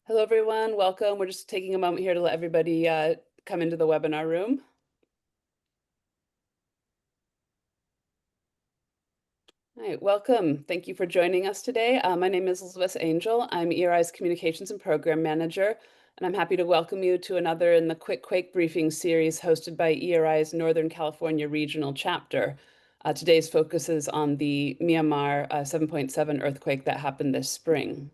Hello, everyone. Welcome. We're just taking a moment here to let everybody come into the webinar room. All right, welcome. Thank you for joining us today. My name is Elizabeth Angel. I'm EERI's Communications and Program Manager, and I'm happy to welcome you to another in the Quick Quake briefing series hosted by EERI's Northern California Regional Chapter. Today's focus is on the Myanmar 7.7 earthquake that happened this spring.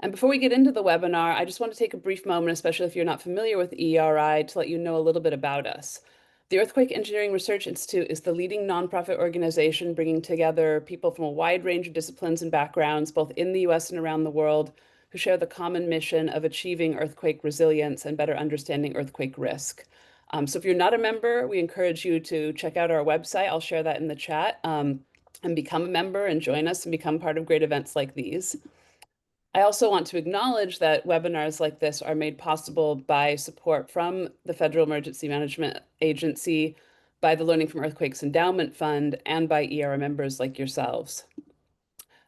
And before we get into the webinar, I just want to take a brief moment, especially if you're not familiar with EERI, to let you know a little bit about us. The Earthquake Engineering Research Institute is the leading nonprofit organization bringing together people from a wide range of disciplines and backgrounds, both in the US and around the world, who share the common mission of achieving earthquake resilience and better understanding earthquake risk. So if you're not a member, we encourage you to check out our website. I'll share that in the chat, and become a member and join us and become part of great events like these. I also want to acknowledge that webinars like this are made possible by support from the Federal Emergency Management Agency, by the Learning from Earthquakes Endowment Fund, and by ERA members like yourselves.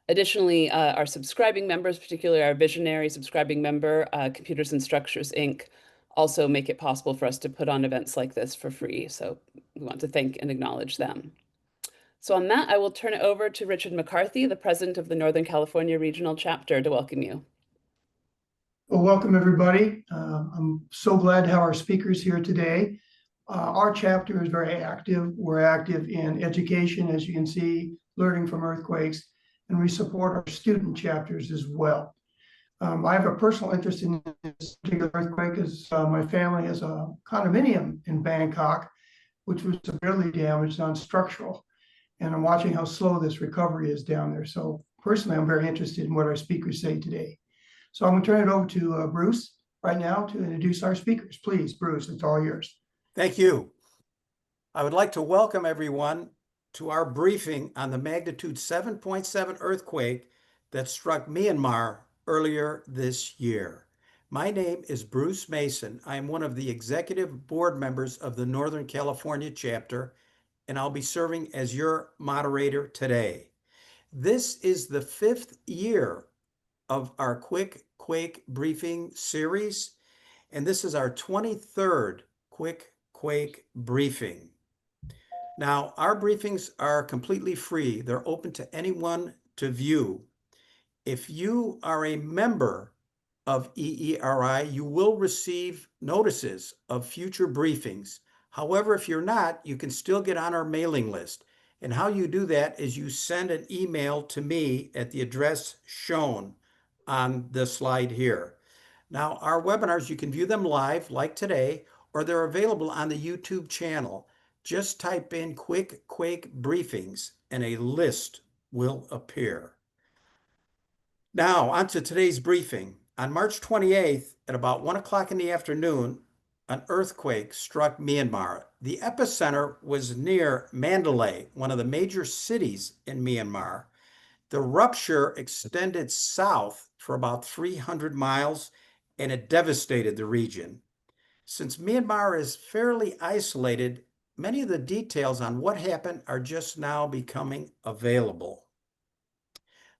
Additionally, our subscribing members, particularly our visionary subscribing member, Computers and Structures, Inc., also make it possible for us to put on events like this for free. So we want to thank and acknowledge them. So on that, I will turn it over to Richard McCarthy, the president of the Northern California Regional Chapter, to welcome you. Well, welcome everybody. I'm so glad to have our speakers here today. Our chapter is very active. We're active in education, as you can see, learning from earthquakes, and we support our student chapters as well. I have a personal interest in this particular earthquake as my family has a condominium in Bangkok, which was severely damaged, non-structural. And I'm watching how slow this recovery is down there. So personally, I'm very interested in what our speakers say today. So I'm going to turn it over to Bruce right now to introduce our speakers. Please, Bruce, it's all yours. Thank you. I would like to welcome everyone to our briefing on the magnitude 7.7 earthquake that struck Myanmar earlier this year. My name is Bruce Mason. I am one of the executive board members of the Northern California chapter, and I'll be serving as your moderator today. This is the 5th year of our Quick Quake briefing series, and this is our 23rd Quick Quake briefing. Now, our briefings are completely free. They're open to anyone to view. If you are a member of EERI, you will receive notices of future briefings. However, if you're not, you can still get on our mailing list. And how you do that is you send an email to me at the address shown on the slide here. Now, our webinars, you can view them live like today, or they're available on the YouTube channel. Just type in Quick Quake briefings and a list will appear. Now, on to today's briefing. On March 28th, at about 1 o'clock in the afternoon, an earthquake struck Myanmar. The epicenter was near Mandalay, one of the major cities in Myanmar. The rupture extended south for about 300 miles, and it devastated the region. Since Myanmar is fairly isolated, many of the details on what happened are just now becoming available.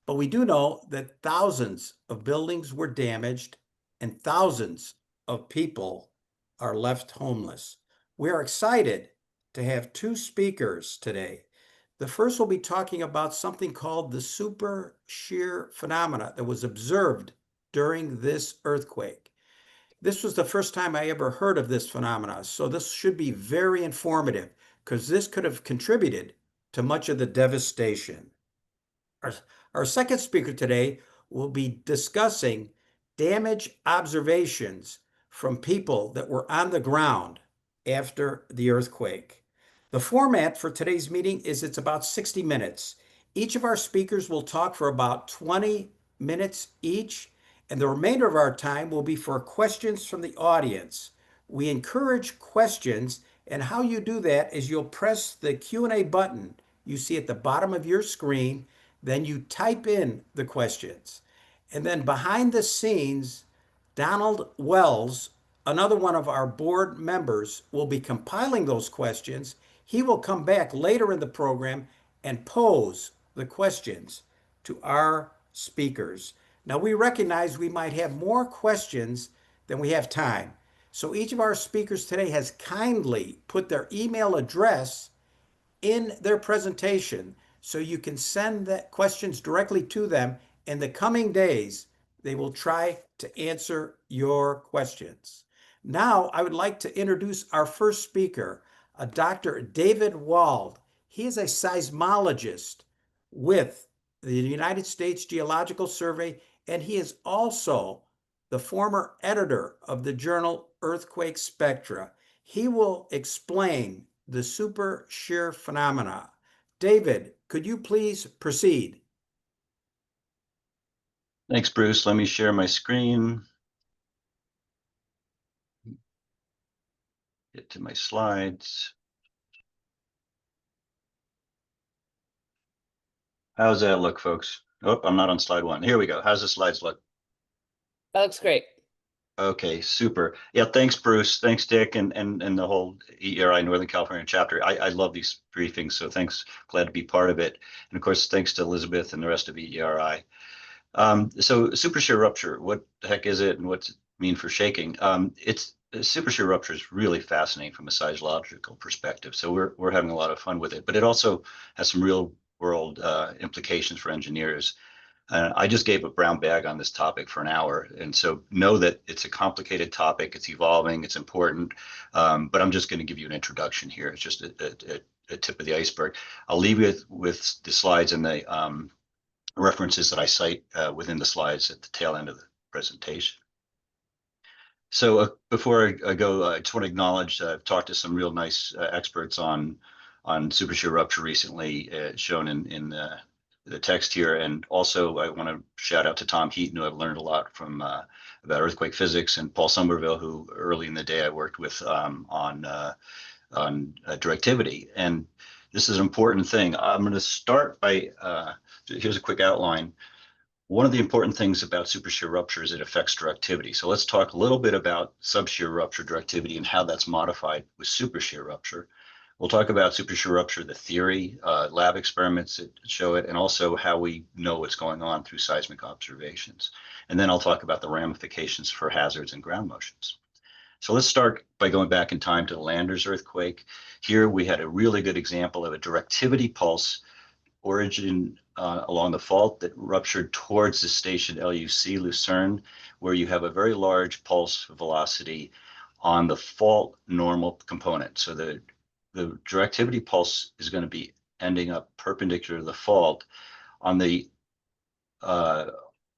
But we do know that thousands of buildings were damaged and thousands of people are left homeless. We are excited to have two speakers today. The first will be talking about something called the Supershear phenomena that was observed during this earthquake. This was the first time I ever heard of this phenomena, so this should be very informative because this could have contributed to much of the devastation. Our second speaker today will be discussing damage observations from people that were on the ground after the earthquake. The format for today's meeting is it's about 60 minutes. Each of our speakers will talk for about 20 minutes each, and the remainder of our time will be for questions from the audience. We encourage questions, and how you do that is you'll press the Q&A button you see at the bottom of your screen, then you type in the questions. And then behind the scenes, Donald Wells, another one of our board members, will be compiling those questions. He will come back later in the program and pose the questions to our speakers. Now, we recognize we might have more questions than we have time. So each of our speakers today has kindly put their email address in their presentation so you can send that questions directly to them. In the coming days, they will try to answer your questions. Now, I would like to introduce our first speaker, Dr. David Wald. He is a seismologist with the United States Geological Survey, and he is also the former editor of the journal Earthquake Spectra. He will explain the Supershear phenomena. David, could you please proceed? Thanks, Bruce. Let me share my screen. Get to my slides. How's that look, folks? Oh, I'm not on slide one. Here we go. How's the slides look? That looks great. Okay, super. Yeah, thanks, Bruce. Thanks, Dick, and the whole EERI Northern California chapter. I love these briefings, so thanks. Glad to be part of it. And of course, thanks to Elizabeth and the rest of EERI. So supershear rupture, what the heck is it and what's it mean for shaking? Supershear rupture is really fascinating from a seismological perspective. So we're having a lot of fun with it, but it also has some real world implications for engineers. I just gave a brown bag on this topic for an hour, and so know that it's a complicated topic. It's evolving. It's important, but I'm just going to give you an introduction here. It's just a tip of the iceberg. I'll leave you with the slides and the references that I cite within the slides at the tail end of the presentation. So before I go, I just want to acknowledge I've talked to some real nice experts on supershear rupture recently, shown in the text here, and also I want to shout out to Tom Heaton, who I've learned a lot from about earthquake physics, and Paul Somerville, who early in the day I worked with on directivity. And this is an important thing. I'm going to start by here's a quick outline. One of the important things about supershear rupture is it affects directivity. So let's talk a little bit about subshear rupture directivity and how that's modified with supershear rupture. We'll talk about supershear rupture, the theory, lab experiments that show it, and also how we know what's going on through seismic observations. And then I'll talk about the ramifications for hazards and ground motions. So let's start by going back in time to the Landers earthquake. Here we had a really good example of a directivity pulse origin along the fault that ruptured towards the station LUC, Lucerne, where you have a very large pulse velocity on the fault normal component. So the directivity pulse is going to be ending up perpendicular to the fault. On the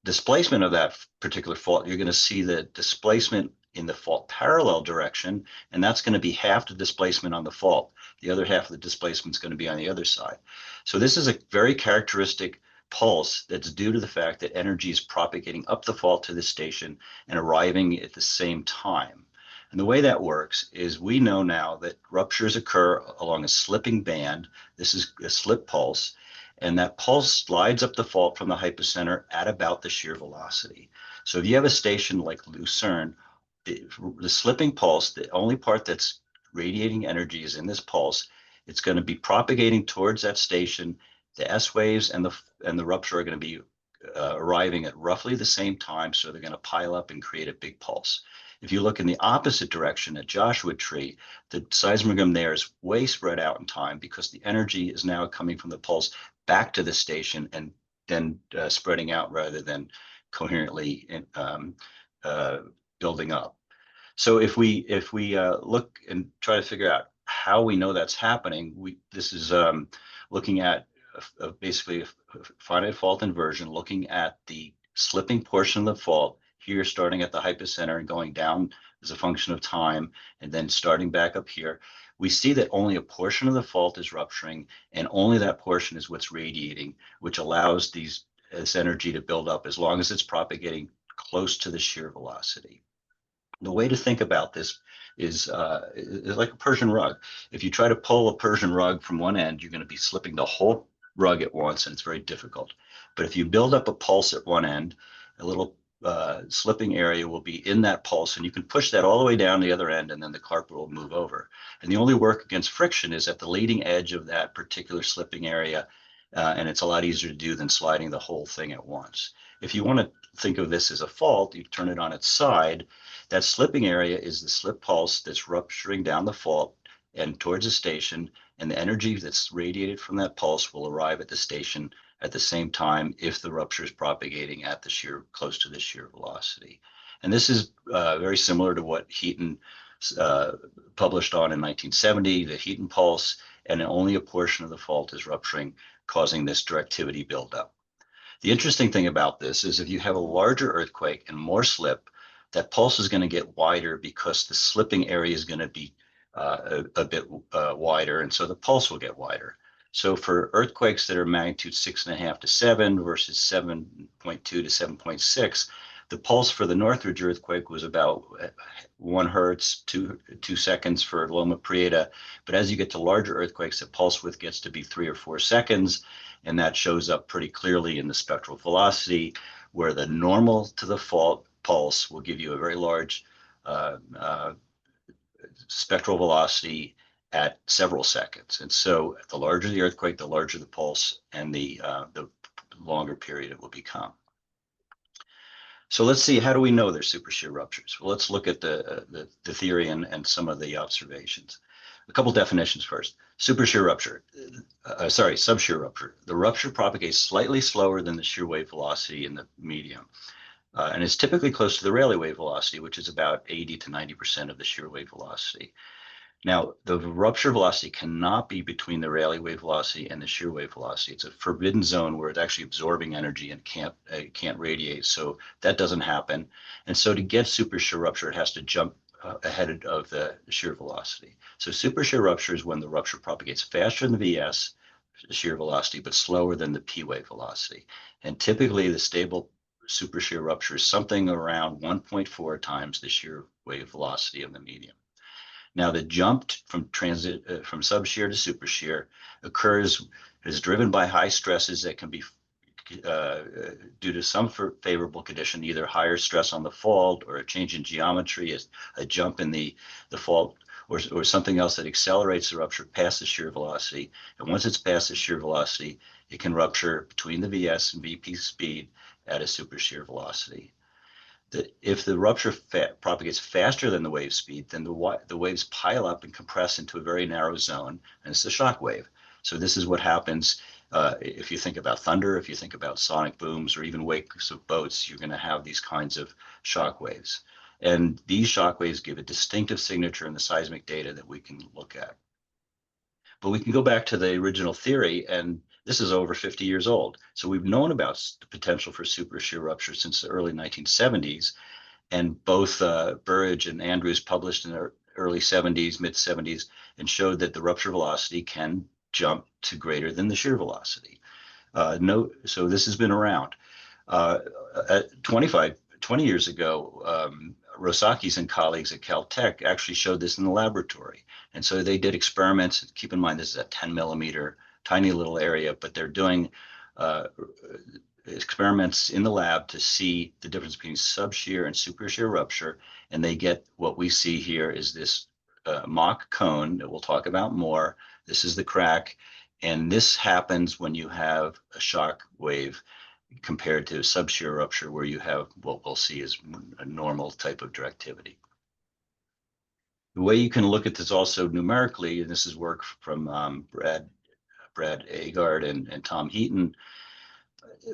displacement of that particular fault, you're going to see the displacement in the fault parallel direction, and that's going to be half the displacement on the fault. The other half of the displacement is going to be on the other side. So this is a very characteristic pulse that's due to the fact that energy is propagating up the fault to the station and arriving at the same time. And the way that works is we know now that ruptures occur along a slipping band. This is a slip pulse, and that pulse slides up the fault from the hypocenter at about the shear velocity. So if you have a station like Lucerne, the slipping pulse, the only part that's radiating energy is in this pulse. It's going to be propagating towards that station. The S waves and the rupture are going to be arriving at roughly the same time, so they're going to pile up and create a big pulse. If you look in the opposite direction at Joshua Tree, the seismogram there is way spread out in time because the energy is now coming from the pulse back to the station and then spreading out rather than coherently building up. So if we look and try to figure out how we know that's happening, this is looking at basically a finite fault inversion, looking at the slipping portion of the fault here, starting at the hypocenter and going down as a function of time, and then starting back up here. We see that only a portion of the fault is rupturing, and only that portion is what's radiating, which allows this energy to build up as long as it's propagating close to the shear velocity. The way to think about this is like a Persian rug. If you try to pull a Persian rug from one end, you're going to be slipping the whole rug at once, and it's very difficult. But if you build up a pulse at one end, a little slipping area will be in that pulse, and you can push that all the way down the other end, and then the carpet will move over. And the only work against friction is at the leading edge of that particular slipping area, and it's a lot easier to do than sliding the whole thing at once. If you want to think of this as a fault, you turn it on its side, that slipping area is the slip pulse that's rupturing down the fault and towards the station, and the energy that's radiated from that pulse will arrive at the station at the same time if the rupture is propagating at the shear, close to the shear velocity. And this is very similar to what Heaton published on in 1970, the Heaton pulse, and only a portion of the fault is rupturing, causing this directivity buildup. The interesting thing about this is if you have a larger earthquake and more slip, that pulse is going to get wider because the slipping area is going to be a bit wider, and so the pulse will get wider. So for earthquakes that are magnitude 6.5 to 7 versus 7.2 to 7.6, the pulse for the Northridge earthquake was about 1 hertz, 2 seconds for Loma Prieta. But as you get to larger earthquakes, the pulse width gets to be 3 or 4 seconds, and that shows up pretty clearly in the spectral velocity, where the normal to the fault pulse will give you a very large spectral velocity at several seconds. And so the larger the earthquake, the larger the pulse, and the longer period it will become. So let's see, how do we know they're supershear ruptures? Well, let's look at the theory and some of the observations. A couple definitions first. Supershear rupture, subshear rupture. The rupture propagates slightly slower than the shear wave velocity in the medium. And it's typically close to the Rayleigh wave velocity, which is about 80 to 90% of the shear wave velocity. Now, the rupture velocity cannot be between the Rayleigh wave velocity and the shear wave velocity. It's a forbidden zone where it's actually absorbing energy and can't radiate. So that doesn't happen. And so to get supershear rupture, it has to jump ahead of the shear velocity. So supershear rupture is when the rupture propagates faster than the VS, the shear velocity, but slower than the P wave velocity. And typically the stable supershear rupture is something around 1.4 times the shear wave velocity of the medium. Now, the jump from subshear to supershear is driven by high stresses that can be due to some favorable condition, either higher stress on the fault or a change in geometry, a jump in the fault, or something else that accelerates the rupture past the shear velocity. And once it's past the shear velocity, it can rupture between the VS and VP speed at a supershear velocity. If the rupture propagates faster than the wave speed, then the waves pile up and compress into a very narrow zone, and it's the shock wave. So this is what happens if you think about thunder, if you think about sonic booms, or even wakes of boats, you're going to have these kinds of shock waves. And these shock waves give a distinctive signature in the seismic data that we can look at. But we can go back to the original theory, and this is over 50 years old. So we've known about the potential for supershear rupture since the early 1970s, and both Burridge and Andrews published in the early 70s, mid 70s, and showed that the rupture velocity can jump to greater than the shear velocity. So this has been around. 20 years ago, Rosakis and colleagues at Caltech actually showed this in the laboratory. And so they did experiments. Keep in mind, this is a 10 millimeter, tiny little area, but they're doing experiments in the lab to see the difference between subshear and supershear rupture. And they get what we see here is this Mach cone that we'll talk about more. This is the crack. And this happens when you have a shock wave compared to subshear rupture, where you have what we'll see as a normal type of directivity. The way you can look at this also numerically, and this is work from Brad Agard and Tom Heaton,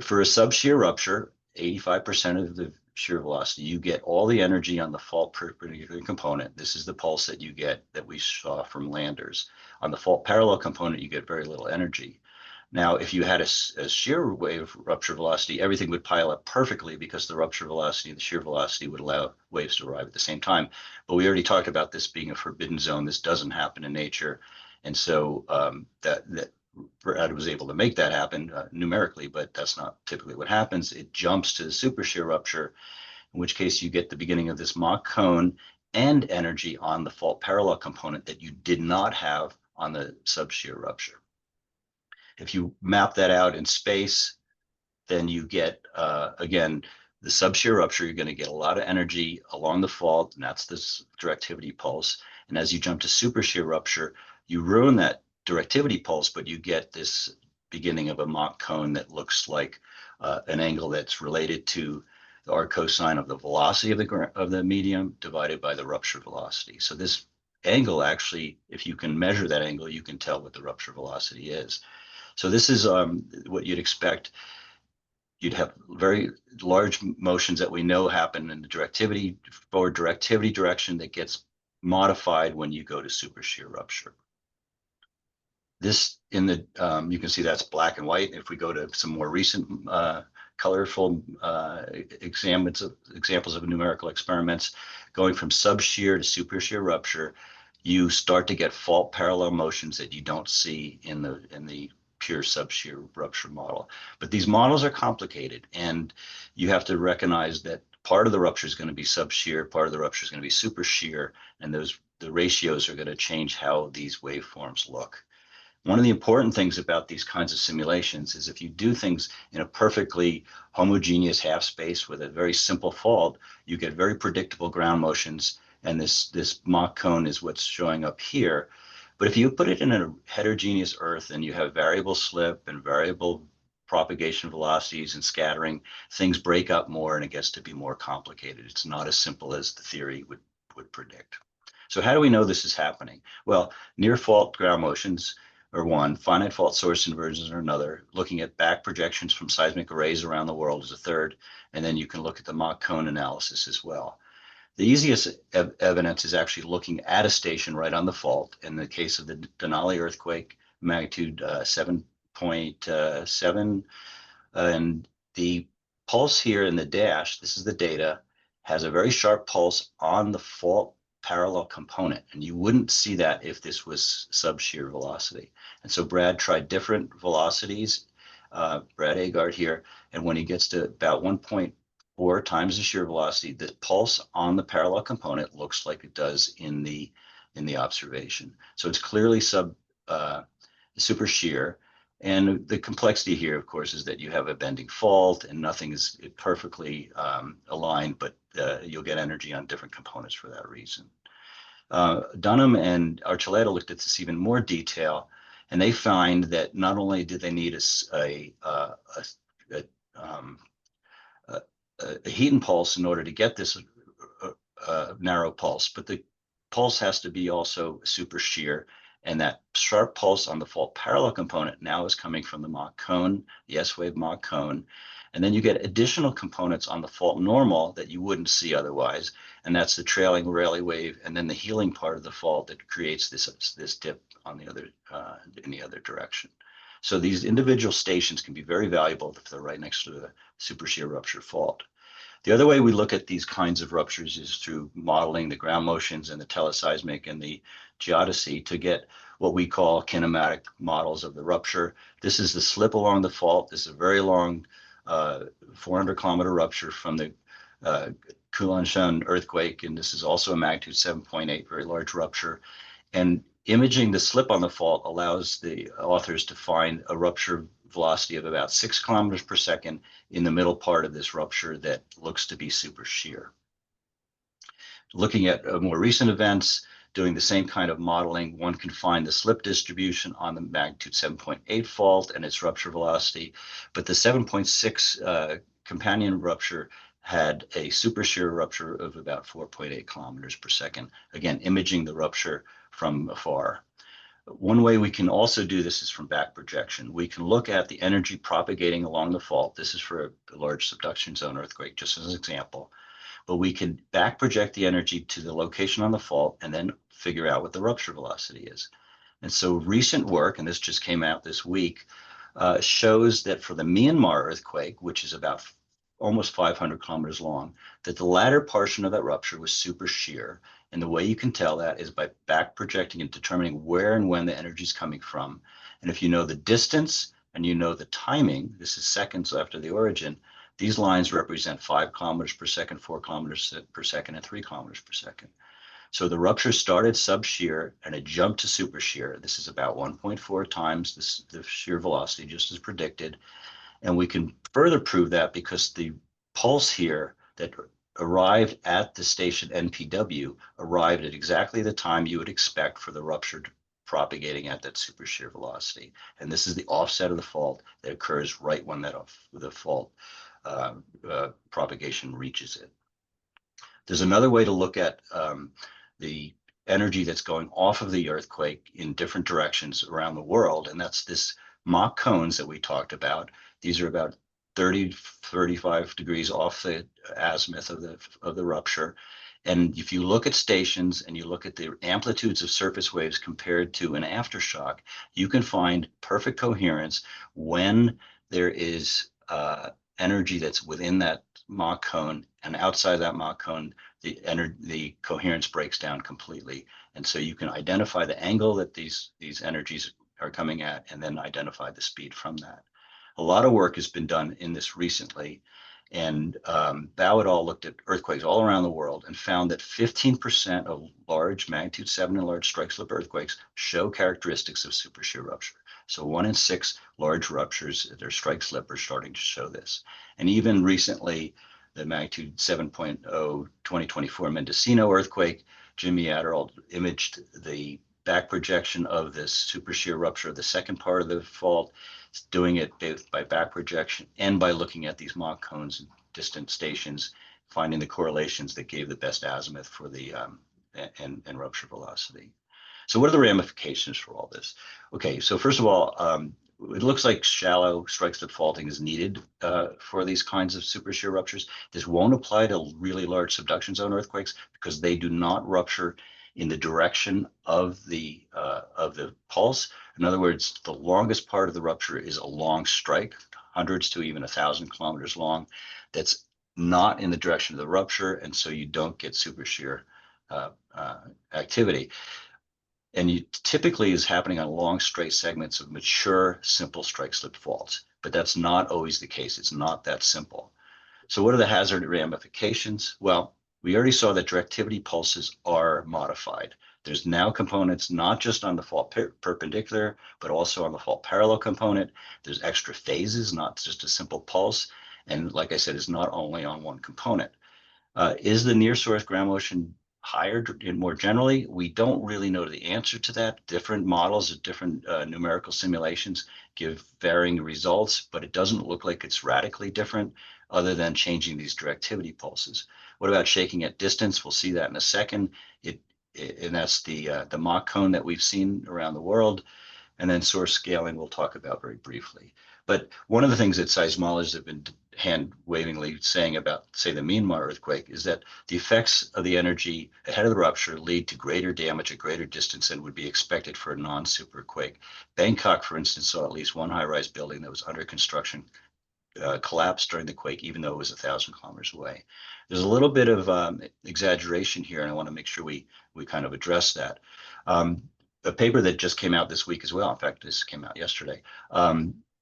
for a subshear rupture, 85% of the shear velocity, you get all the energy on the fault perpendicular component. This is the pulse that you get that we saw from Landers. On the fault parallel component, you get very little energy. Now, if you had a shear wave rupture velocity, everything would pile up perfectly because the rupture velocity and the shear velocity would allow waves to arrive at the same time. But we already talked about this being a forbidden zone. This doesn't happen in nature. And so that Brad was able to make that happen numerically, but that's not typically what happens. It jumps to the supershear rupture, in which case you get the beginning of this Mach cone and energy on the fault parallel component that you did not have on the subshear rupture. If you map that out in space, then you get, again, the subshear rupture, you're going to get a lot of energy along the fault, and that's this directivity pulse. And as you jump to supershear rupture, you ruin that directivity pulse, but you get this beginning of a Mach cone that looks like an angle that's related to our cosine of the velocity of the medium divided by the rupture velocity. So this angle actually, if you can measure that angle, you can tell what the rupture velocity is. So this is what you'd expect. You'd have very large motions that we know happen in the directivity, forward directivity direction that gets modified when you go to supershear rupture. This in the, you can see that's black and white. If we go to some more recent colorful examples of numerical experiments, going from subshear to supershear rupture, you start to get fault parallel motions that you don't see in the pure subshear rupture model. But these models are complicated, and you have to recognize that part of the rupture is going to be subshear, part of the rupture is going to be supershear, and the ratios are going to change how these waveforms look. One of the important things about these kinds of simulations is if you do things in a perfectly homogeneous half space with a very simple fault, you get very predictable ground motions, and this Mach cone is what's showing up here. But if you put it in a heterogeneous earth and you have variable slip and variable propagation velocities and scattering, things break up more and it gets to be more complicated. It's not as simple as the theory would predict. So how do we know this is happening? Well, near fault ground motions are one, finite fault source inversions are another, looking at back projections from seismic arrays around the world is a third, and then you can look at the Mach cone analysis as well. The easiest evidence is actually looking at a station right on the fault. In the case of the Denali earthquake, magnitude 7.7, and the pulse here in the dash, this is the data, has a very sharp pulse on the fault parallel component, and you wouldn't see that if this was subshear velocity. And so Brad tried different velocities, Brad Agard here, and when he gets to about 1.4 times the shear velocity, the pulse on the parallel component looks like it does in the observation. So it's clearly super shear. And the complexity here, of course, is that you have a bending fault and nothing is perfectly aligned, but you'll get energy on different components for that reason. Dunham and Archuleta looked at this even more detail, and they find that not only did they need a heat and pulse in order to get this narrow pulse, but the pulse has to be also super shear. And that sharp pulse on the fault parallel component now is coming from the Mach cone, the S-wave Mach cone. And then you get additional components on the fault normal that you wouldn't see otherwise. And that's the trailing Rayleigh wave and then the healing part of the fault that creates this dip on the other in the other direction. So these individual stations can be very valuable if they're right next to the supershear rupture fault. The other way we look at these kinds of ruptures is through modeling the ground motions and the teleseismic and the geodesy to get what we call kinematic models of the rupture. This is the slip along the fault. This is a very long 400-kilometer rupture from the Kulanshan earthquake, and this is also a magnitude 7.8, very large rupture. And imaging the slip on the fault allows the authors to find a rupture velocity of about 6 kilometers per second in the middle part of this rupture that looks to be super shear. Looking at more recent events, doing the same kind of modeling, one can find the slip distribution on the magnitude 7.8 fault and its rupture velocity, but the 7.6 companion rupture had a super shear rupture of about 4.8 kilometers per second. Again, imaging the rupture from afar. One way we can also do this is from back projection. We can look at the energy propagating along the fault. This is for a large subduction zone earthquake, just as an example. But we can back project the energy to the location on the fault and then figure out what the rupture velocity is. And so recent work, and this just came out this week, shows that for the Myanmar earthquake, which is about almost 500 kilometers long, that the latter portion of that rupture was super shear. And the way you can tell that is by back projecting and determining where and when the energy is coming from. And if you know the distance and you know the timing, this is seconds after the origin, these lines represent 5 kilometers per second, 4 kilometers per second, and 3 kilometers per second. So the rupture started sub-shear and it jumped to super shear. This is about 1.4 times the shear velocity, just as predicted. And we can further prove that because the pulse here that arrived at the station NPW arrived at exactly the time you would expect for the rupture propagating at that super shear velocity. And this is the offset of the fault that occurs right when the fault propagation reaches it. There's another way to look at the energy that's going off of the earthquake in different directions around the world, and that's this Mach cones that we talked about. These are about 30, 35 degrees off the azimuth of the rupture. And if you look at stations and you look at the amplitudes of surface waves compared to an aftershock, you can find perfect coherence when there is energy that's within that Mach cone, and outside that Mach cone, the coherence breaks down completely. And so you can identify the angle that these energies are coming at, and then identify the speed from that. A lot of work has been done in this recently, and Bao et al. Looked at earthquakes all around the world and found that 15% of large magnitude 7 and large strike slip earthquakes show characteristics of supershear rupture. So 1 in 6 large ruptures, their strike slip, are starting to show this. And even recently, the magnitude 7.0 2024 Mendocino earthquake, Jimmy Adderall imaged the back projection of this supershear rupture, the second part of the fault, doing it both by back projection and by looking at these Mach cones and distant stations, finding the correlations that gave the best azimuth for the and rupture velocity. So what are the ramifications for all this? Okay, so first of all, it looks like shallow strike slip faulting is needed for these kinds of supershear ruptures. This won't apply to really large subduction zone earthquakes because they do not rupture in the direction of the pulse. In other words, the longest part of the rupture is a long strike, hundreds to even 1,000 kilometers long, that's not in the direction of the rupture, and so you don't get supershear activity. And you typically is happening on long straight segments of mature simple strike slip faults, but that's not always the case. It's not that simple. So what are the hazard ramifications? Well, we already saw that directivity pulses are modified. There's now components not just on the fault perpendicular, but also on the fault parallel component. There's extra phases, not just a simple pulse. And like I said, it's not only on one component. Is the near source ground motion higher more generally? We don't really know the answer to that. Different models of different numerical simulations give varying results, but it doesn't look like it's radically different other than changing these directivity pulses. What about shaking at distance? We'll see that in a second. And that's the Mach cone that we've seen around the world. And then source scaling we'll talk about very briefly. But one of the things that seismologists have been hand-wavingly saying about, say, the Myanmar earthquake is that the effects of the energy ahead of the rupture lead to greater damage at greater distance than would be expected for a non-super quake. Bangkok, for instance, saw at least one high-rise building that was under construction collapse during the quake, even though it was 1,000 kilometers away. There's a little bit of exaggeration here, and I want to make sure we kind of address that. A paper that just came out this week as well, in fact, this came out yesterday,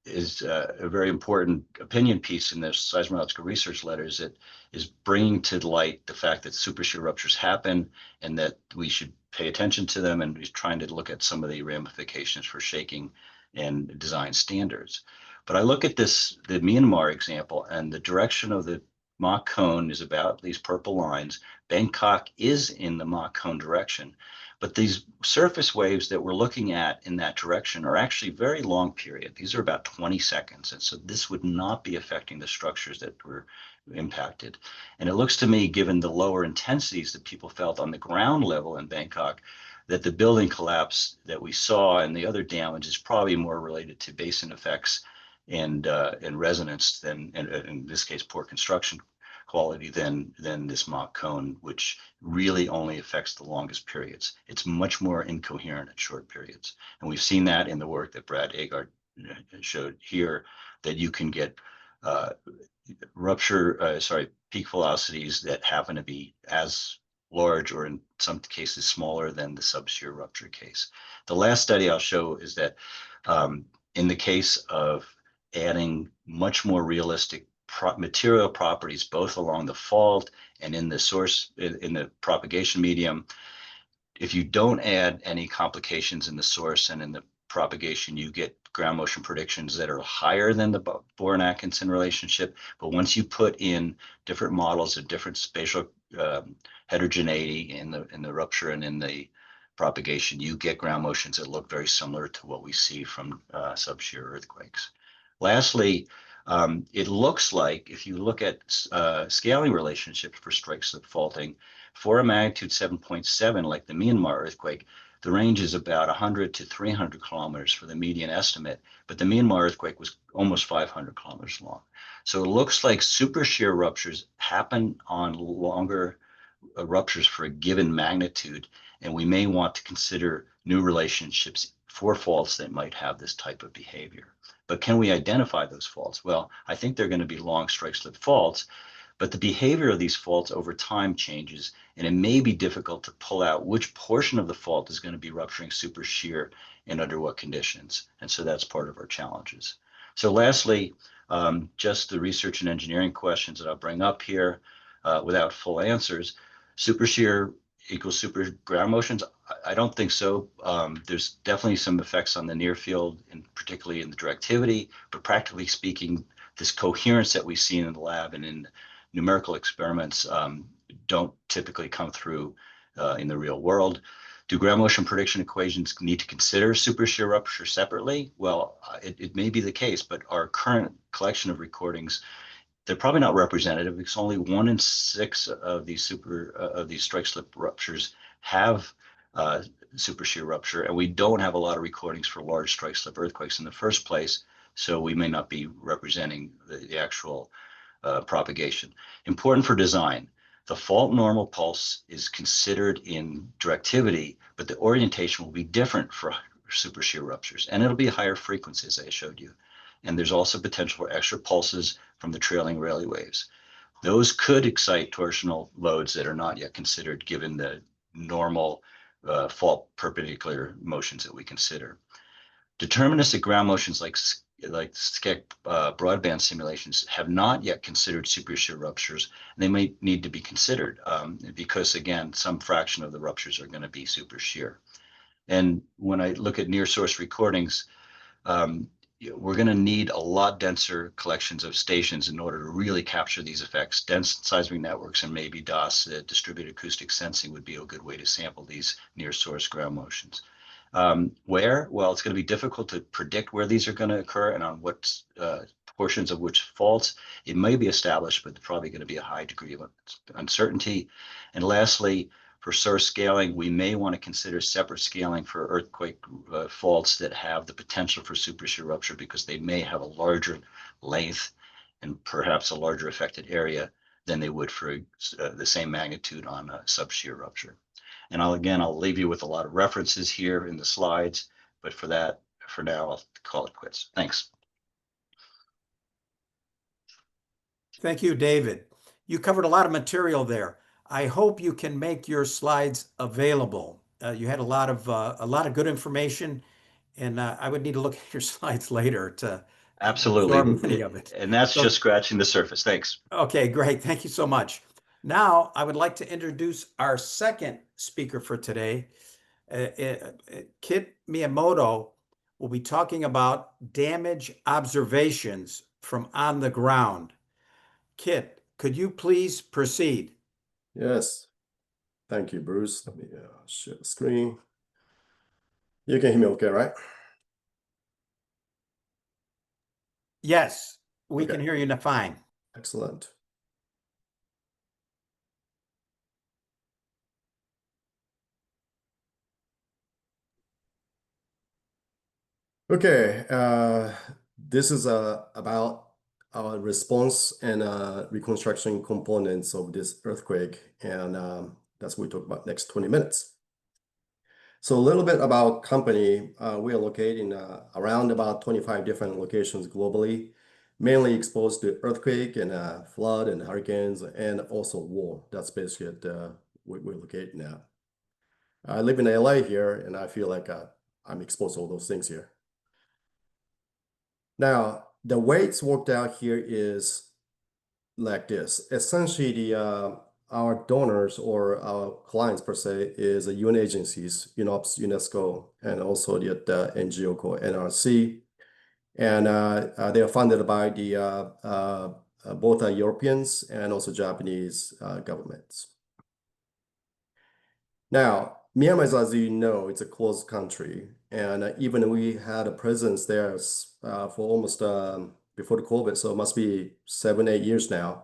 is a very important opinion piece in the seismological research letters that is bringing to light the fact that supershear ruptures happen and that we should pay attention to them, and he's trying to look at some of the ramifications for shaking and design standards. But I look at the Myanmar example, and the direction of the Mach cone is about these purple lines. Bangkok is in the Mach cone direction. But these surface waves that we're looking at in that direction are actually very long period. These are about 20 seconds. And so this would not be affecting the structures that were impacted. And it looks to me, given the lower intensities that people felt on the ground level in Bangkok, that the building collapse that we saw and the other damage is probably more related to basin effects and resonance than, in this case, poor construction quality than this Mach cone, which really only affects the longest periods. It's much more incoherent at short periods. And we've seen that in the work that Brad Agard showed here, that you can get peak velocities that happen to be as large or in some cases smaller than the subshear rupture case. The last study I'll show is that in the case of adding much more realistic material properties, both along the fault and in the source, in the propagation medium, if you don't add any complications in the source and in the propagation, you get ground motion predictions that are higher than the Bohr-Atkinson relationship. But once you put in different models of different spatial heterogeneity in the rupture and in the propagation, you get ground motions that look very similar to what we see from subshear earthquakes. Lastly, It looks like if you look at scaling relationships for strike slip faulting, for a magnitude 7.7 like the Myanmar earthquake, the range is about 100 to 300 kilometers for the median estimate, but the Myanmar earthquake was almost 500 kilometers long. So it looks like supershear ruptures happen on longer ruptures for a given magnitude, and we may want to consider new relationships for faults that might have this type of behavior. But can we identify those faults? Well, I think they're going to be long strike slip faults, but the behavior of these faults over time changes, and it may be difficult to pull out which portion of the fault is going to be rupturing super shear and under what conditions. And so that's part of our challenges. So lastly, just the research and engineering questions that I'll bring up here without full answers. Super shear equals super ground motions? I don't think so. There's definitely some effects on the near field, and particularly in the directivity, but practically speaking, this coherence that we see in the lab and in numerical experiments don't typically come through in the real world. Do ground motion prediction equations need to consider super shear rupture separately? Well, it may be the case, but our current collection of recordings, they're probably not representative because only 1 in 6 of these strike slip ruptures have super shear rupture, and we don't have a lot of recordings for large strike slip earthquakes in the first place, so we may not be representing the actual propagation. Important for design, the fault normal pulse is considered in directivity, but the orientation will be different for super shear ruptures, and it'll be higher frequency, as I showed you. And there's also potential for extra pulses from the trailing Rayleigh waves. Those could excite torsional loads that are not yet considered given the normal fault perpendicular motions that we consider. Deterministic ground motions like SCEC broadband simulations have not yet considered super shear ruptures, and they may need to be considered because, again, some fraction of the ruptures are going to be super shear. And when I look at near source recordings, we're going to need a lot denser collections of stations in order to really capture these effects. Dense seismic networks and maybe DAS, distributed acoustic sensing, would be a good way to sample these near source ground motions. Where? Well, it's going to be difficult to predict where these are going to occur and on what portions of which faults. It may be established, but probably going to be a high degree of uncertainty. And lastly, for source scaling, we may want to consider separate scaling for earthquake faults that have the potential for super shear rupture because they may have a larger length and perhaps a larger affected area than they would for the same magnitude on a subshear rupture. And I'll leave you with a lot of references here in the slides, but for now, I'll call it quits. Thanks. Thank you, David. You covered a lot of material there. I hope you can make your slides available. You had a lot of good information, and I would need to look at your slides later to Absolutely. absorb many of it. And that's So, just scratching the surface. Thanks. okay, great. Thank you so much. Now, I would like to introduce our second speaker for today. Kit Miyamoto will be talking about damage observations from on the ground. Kit, could you please proceed? Yes, thank you, Bruce. Let me share the screen. You can hear me okay, right? Yes, we Okay. can hear you fine. Excellent. Okay, this is about our response and reconstruction components of this earthquake, and that's what we talk about next 20 minutes. So a little bit about company. We are located in around about 25 different locations globally, mainly exposed to earthquake and flood and hurricanes and also war. That's basically where we're located now. I live in LA here, and I feel like I'm exposed to all those things here. Now, the way it's worked out here is like this. Essentially, our donors or our clients per se is the UN agencies, UNOPS, UNESCO, and also the NGO called NRC. And they are funded by the both Europeans and also Japanese governments. Now, Myanmar, as you know, it's a closed country. And even we had a presence there for almost before the COVID, so it must be 7, 8 years now.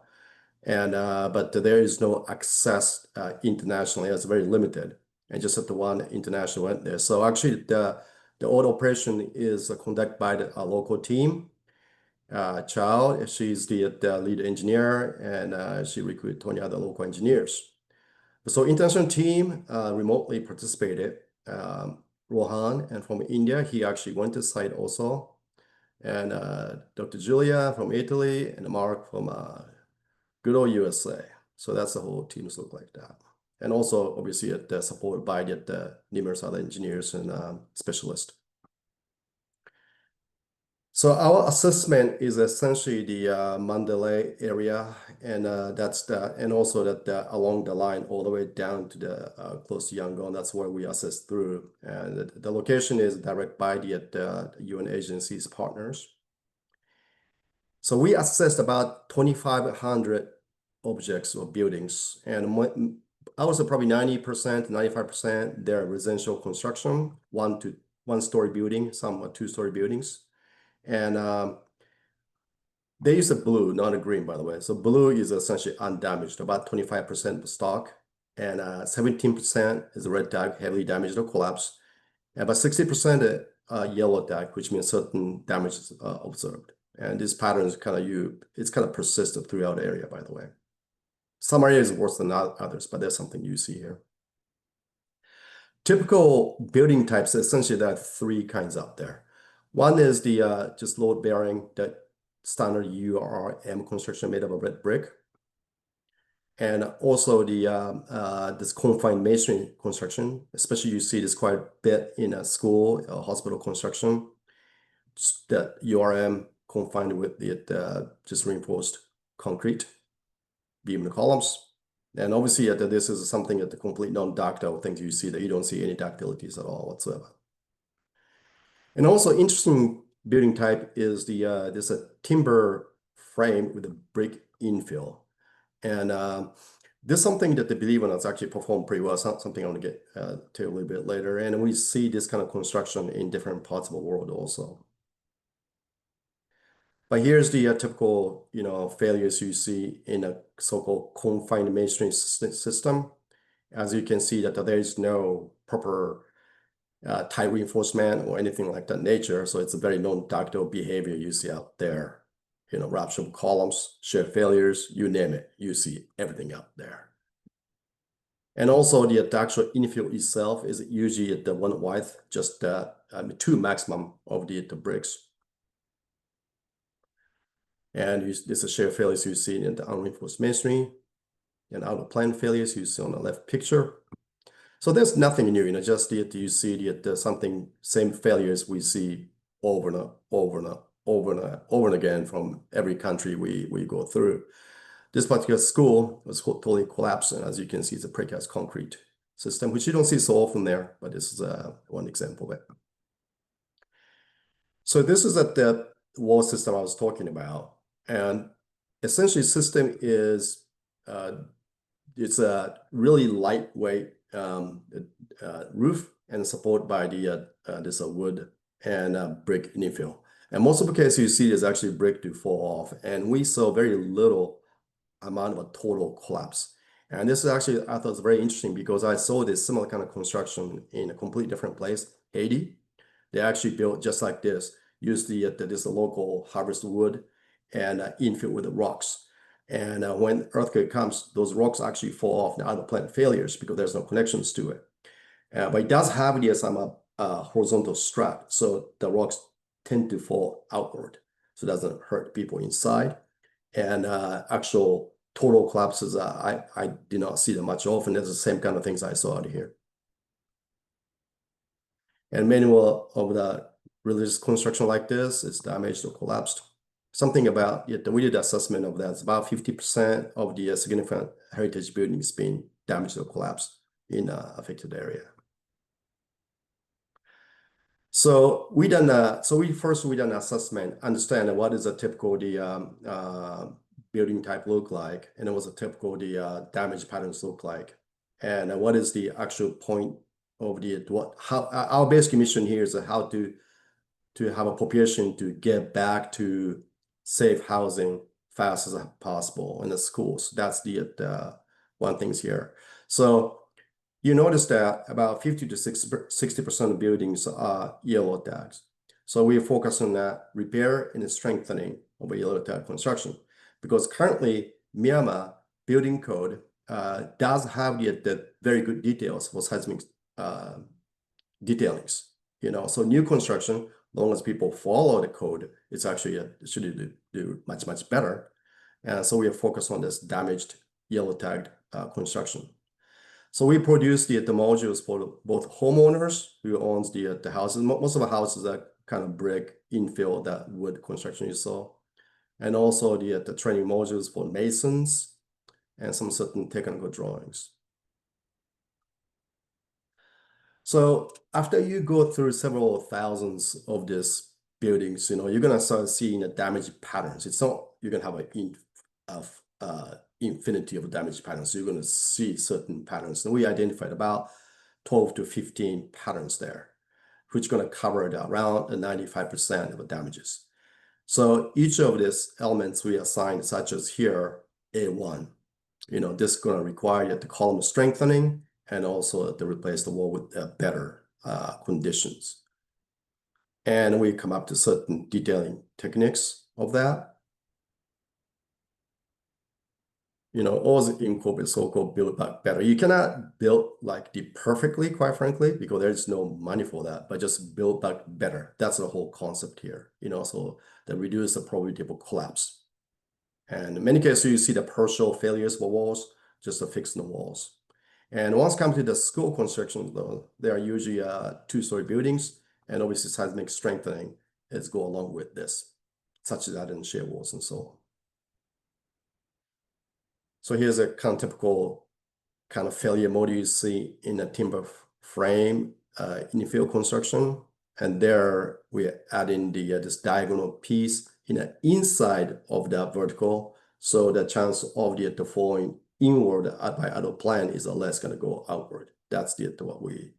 And but there is no access internationally. It's very limited, and just at the one international went there. So actually, the oil operation is conducted by a local team. Chow, she's the lead engineer, and she recruited 20 other local engineers. So international team remotely participated. Rohan, and from India, he actually went to the site also. And Dr. Julia from Italy, and Mark from good old USA. So that's the whole teams look like that. And also, obviously, supported by the numerous other engineers and specialists. So our assessment is essentially the Mandalay area, and and also that along the line all the way down to the close to Yangon. That's where we assess through, and the location is directed by the UN agencies partners. So we assessed about 2,500 objects or buildings, and I would say probably 90%, 95%, they're residential construction, one-story building, some are two-story buildings. And they use a blue, not a green, by the way. So blue is essentially undamaged, about 25% of stock, and 17% is a red tag, heavily damaged or collapsed, and about 60% yellow tag, which means certain damage is observed. And this pattern is it's kind of persistent throughout the area, by the way. Some areas worse than others, but there's something you see here. Typical building types, essentially there are three kinds out there. One is the just load bearing, that standard URM construction made of a red brick. And also the this confined masonry construction, especially you see this quite a bit in a school, hospital construction, that URM confined with the just reinforced concrete beam and columns. And obviously this is something that the complete non-ductile things you see, that you don't see any ductilities at all whatsoever. And also interesting building type is there's a timber frame with a brick infill. And this is something that the believer has actually performed pretty well. It's not something I want to get to a little bit later. And we see this kind of construction in different parts of the world also. But here's the typical, failures you see in a so-called confined masonry system. As you can see that there is no proper tight reinforcement or anything like that nature. So it's a very non-ductile behavior you see out there. Rupture of columns, shear failures, you name it. You see everything out there. And also the actual infill itself is usually at the one width, just 2 maximum of the bricks. And this is shear failures you see in the unreinforced masonry, and outer plane failures you see on the left picture. So there's nothing new, just that you see the something, same failures we see over and again from every country we go through. This particular school was totally collapsed, and as you can see, it's a precast concrete system, which you don't see so often there, but this is one example of it. So this is the wall system I was talking about. And essentially, system is it's a really lightweight roof and supported by this wood and brick infill. And most of the cases you see is actually brick to fall off, and we saw very little amount of a total collapse. And this is actually, I thought was very interesting, because I saw this similar kind of construction in a completely different place, Haiti. They actually built just like this, used this local harvest wood and infill with the rocks. And when earthquake comes, those rocks actually fall off the other plant failures because there's no connections to it. But it does have some horizontal strap, so the rocks tend to fall outward, so it doesn't hurt people inside. And actual total collapses, I did not see them much often. It's the same kind of things I saw out here. And many of the religious construction like this is damaged or collapsed. Something about it, we did assessment of that. It's about 50% of the significant heritage buildings being damaged or collapsed in affected area. So we done assessment, understand what is a typical building type look like, and it was a typical damage patterns look like, and what is the actual point of how our basic mission here is how to have a population to get back to safe housing fast as possible in the schools. That's the one things here. So you notice that about 50 to 60% of buildings are yellow tags. So we focus on that repair and strengthening of a yellow tag construction, because currently Myanmar building code does have the very good details for seismic detailings. So new construction, as long as people follow the code, it's actually should do much better. And so we are focused on this damaged yellow tagged construction. So we produce the modules for both homeowners who owns the houses. Most of the houses are kind of brick infill, that wood construction you saw, and also the training modules for masons and some certain technical drawings. So after you go through several thousands of these buildings, you're gonna start seeing the damage patterns. It's not you're gonna have a infinity of damage patterns. You're gonna see certain patterns, and we identified about 12 to 15 patterns there, which is gonna cover around 95% of the damages. So each of these elements we assigned, such as here, A1, this is gonna require the column strengthening and also to replace the wall with better conditions. And we come up to certain detailing techniques of that. Always incorporate so-called build back better. You cannot build like the perfectly, quite frankly, because there's no money for that, but just build back better. That's the whole concept here, so that reduce the probability of collapse. And in many cases, you see the partial failures for walls, just to fix the walls. And once come to the school construction, though, they are usually two-story buildings, and obviously seismic strengthening is go along with this, such as that in shear walls and so on. So here's a kind of typical kind of failure mode you see in a timber frame infill construction, and there we add in this diagonal piece in the inside of the vertical, so the chance of the falling inward by other plan is less going to go outward. That's what we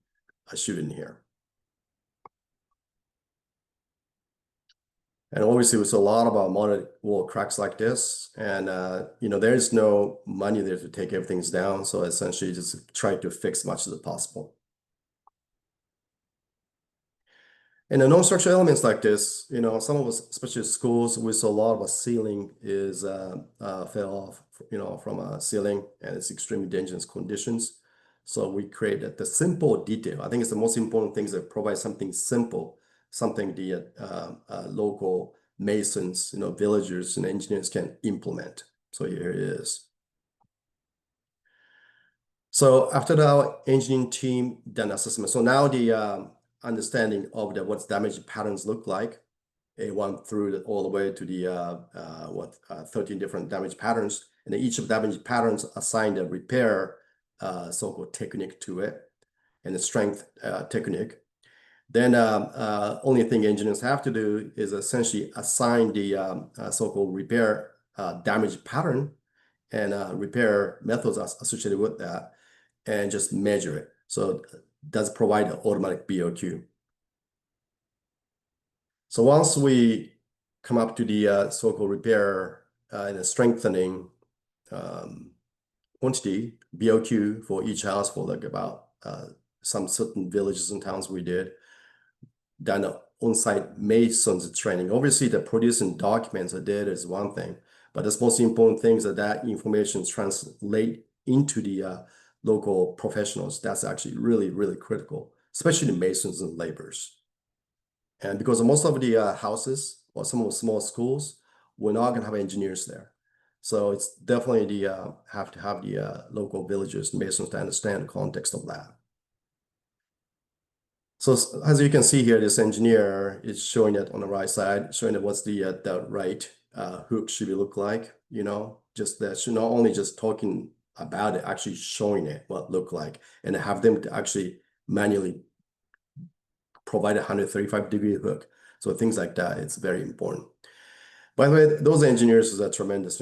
are shooting here. And obviously, with a lot of mounted wall cracks like this, and there's no money there to take everything down. So essentially, just try to fix as much as possible. And the non-structural elements like this, some of us, especially schools, with a lot of a ceiling is fell off, from a ceiling, and it's extremely dangerous conditions. So we created the simple detail. I think it's the most important thing is to provide something simple, something the local masons, villagers and engineers can implement. So here it is. So after our engineering team done assessment, so now the understanding of what damage patterns look like, A1 through all the way to the 13 different damage patterns, and each of the damage patterns assigned a repair so-called technique to it, and a strength technique. Then only thing engineers have to do is essentially assign the so-called repair damage pattern and repair methods associated with that, and just measure it. So it does provide an automatic BOQ. So once we come up to the so-called repair and the strengthening quantity, BOQ for each house for like about some certain villages and towns we did, done on-site masons training. Obviously, the producing documents or data is one thing, but the most important thing is that information translate into the local professionals. That's actually really, really critical, especially the masons and laborers. And because most of the houses or some of the small schools, we're not going to have engineers there. So it's definitely have to have the local villagers and masons to understand the context of that. So as you can see here, this engineer is showing it on the right side, showing it what's the right hook should look like, just that should not only just talking about it, actually showing it what it look like, and have them to actually manually provide a 135-degree hook. So things like that, it's very important. By the way, those engineers are tremendous,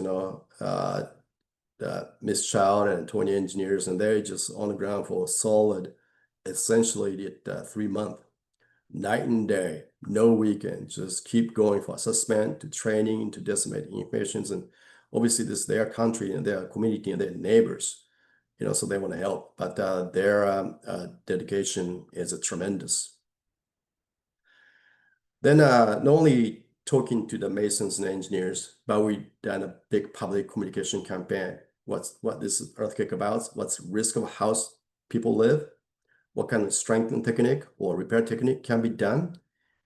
Miss Child and 20 engineers, and they're just on the ground for a solid, essentially 3 months, night and day. no weekend, just keep going for assessment to training to disseminate information. And obviously this is their country and their community and their neighbors, so they want to help, but their dedication is tremendous. Then not only talking to the masons and engineers, but we done a big public communication campaign. What this earthquake about? What's risk of house people live? What kind of strengthening technique or repair technique can be done?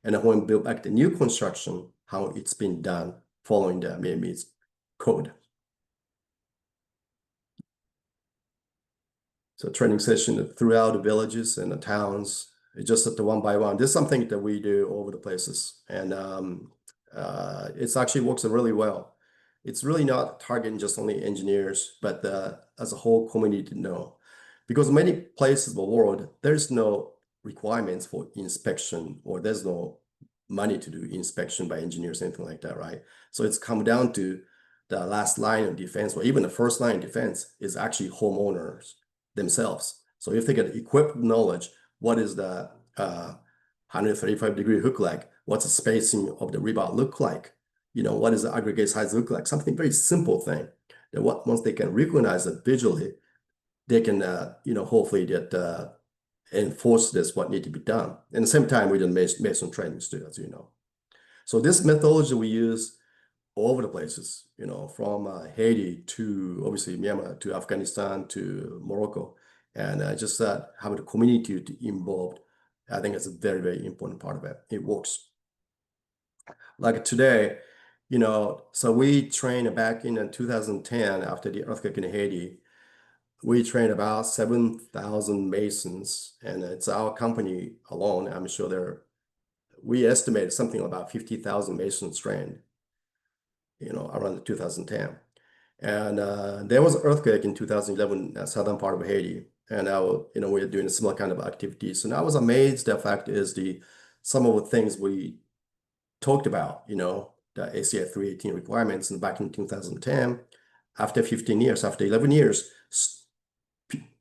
And when we build back the new construction, how it's been done following the Myanmar's code. So training session throughout the villages and the towns, just at the one by one. This is something that we do all over the places. And it's actually works really well. It's really not targeting just only engineers, but as a whole community to know. Because many places in the world, there's no requirements for inspection, or there's no money to do inspection by engineers, anything like that, right? So it's come down to the last line of defense, or even the first line of defense is actually homeowners themselves. So if they get equipped knowledge, what is the 135-degree hook like? What's the spacing of the rebar look like? What does the aggregate size look like? Something very simple thing that once they can recognize it visually, they can, hopefully get enforce this what need to be done. And at the same time, we do mason trainings too, as you know. So this methodology we use all over the places, from Haiti to obviously Myanmar to Afghanistan to Morocco, and just having the community involved, I think it's a very, very important part of it. It works. Like today, so we trained back in 2010 after the earthquake in Haiti. We trained about 7,000 masons, and it's our company alone. I'm sure we estimate something about 50,000 masons trained, around 2010. And there was an earthquake in 2011, southern part of Haiti. And we are doing a similar kind of activities. And I was amazed. The fact is some of the things we talked about, the ACI 318 requirements, and back in 2010, after 15 years, after 11 years,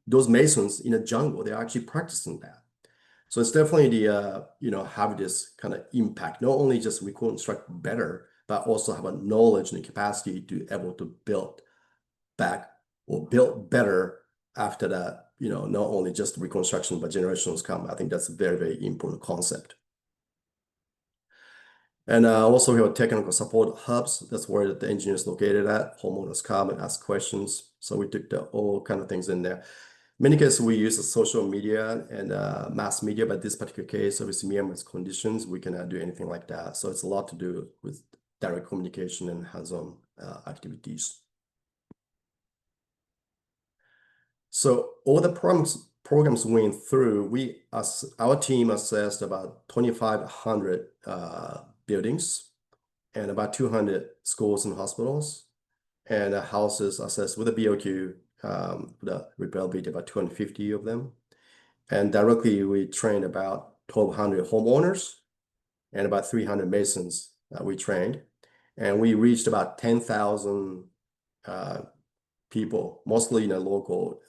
those masons in the jungle, they're actually practicing that. So it's definitely have this kind of impact, not only just reconstruct better, but also have a knowledge and capacity to able to build back or build better after that, not only just reconstruction, but generations come. I think that's a very, very important concept. And also we have technical support hubs. That's where the engineers located at. Homeowners come and ask questions. So we took all kind of things in there. In many cases, we use the social media and mass media, but this particular case, obviously Myanmar's conditions, we cannot do anything like that. So it's a lot to do with direct communication and hands-on activities. So all the programs we went through, our team assessed about 2,500 buildings and about 200 schools and hospitals, and houses assessed with a BOQ, the repairability, about 250 of them. And directly we trained about 1,200 homeowners and about 300 masons that we trained. And we reached about 10,000 people, mostly in the local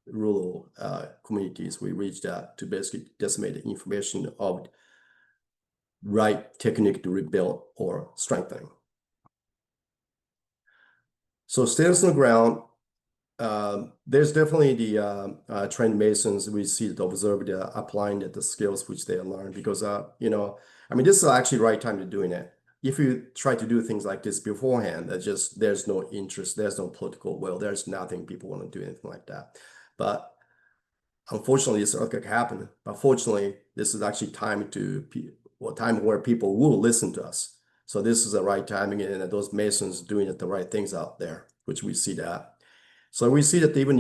rural communities. We reached out to basically disseminate the information of right technique to rebuild or strengthening. So status on the ground, there's definitely the trained masons. We see the observe the applying the skills which they learned, because this is actually the right time to doing it. If you try to do things like this beforehand, there's no interest, there's no political will, there's nothing people want to do anything like that. But unfortunately, this earthquake happened. But fortunately, this is actually time where people will listen to us. So this is the right timing, and those masons doing the right things out there, which we see that. So we see that even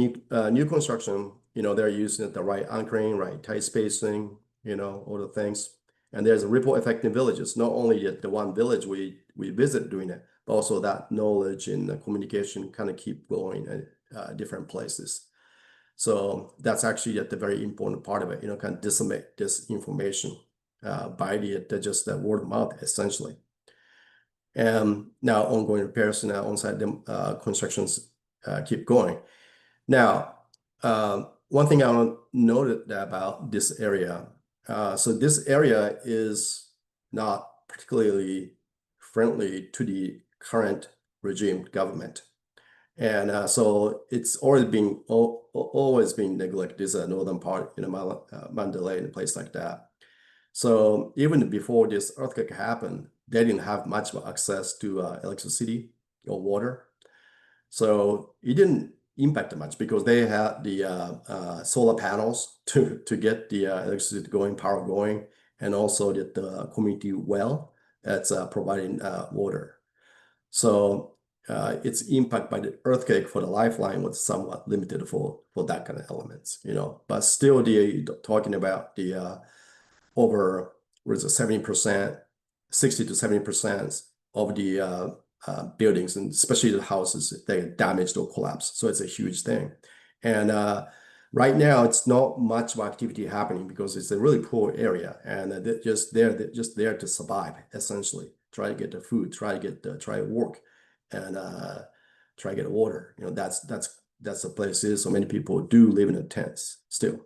new construction, they're using the right anchoring, right tight spacing, all the things. And there's a ripple effect in villages, not only the one village we visit doing it, but also that knowledge and the communication kind of keep going at different places. So that's actually the very important part of it, kind of disseminate this information by just the word of mouth, essentially. And now ongoing repairs and on-site constructions keep going. Now, one thing I want to note about this area, so this area is not particularly friendly to the current regime government. And so it's always been neglected. This northern part, Mandalay and a place like that. So even before this earthquake happened, they didn't have much access to electricity or water. So it didn't impact much because they had the solar panels to get the electricity going, power going, and also the community well that's providing water. So its impact by the earthquake for the lifeline was somewhat limited for that kind of elements, But still, talking about the over was 70%, 60 to 70% of the buildings, and especially the houses, they damaged or collapsed. So it's a huge thing. And right now, it's not much of activity happening because it's a really poor area, and they're just there to survive, essentially. Try to get the food, try to work, and try to get water. That's the place is. So many people do live in the tents still,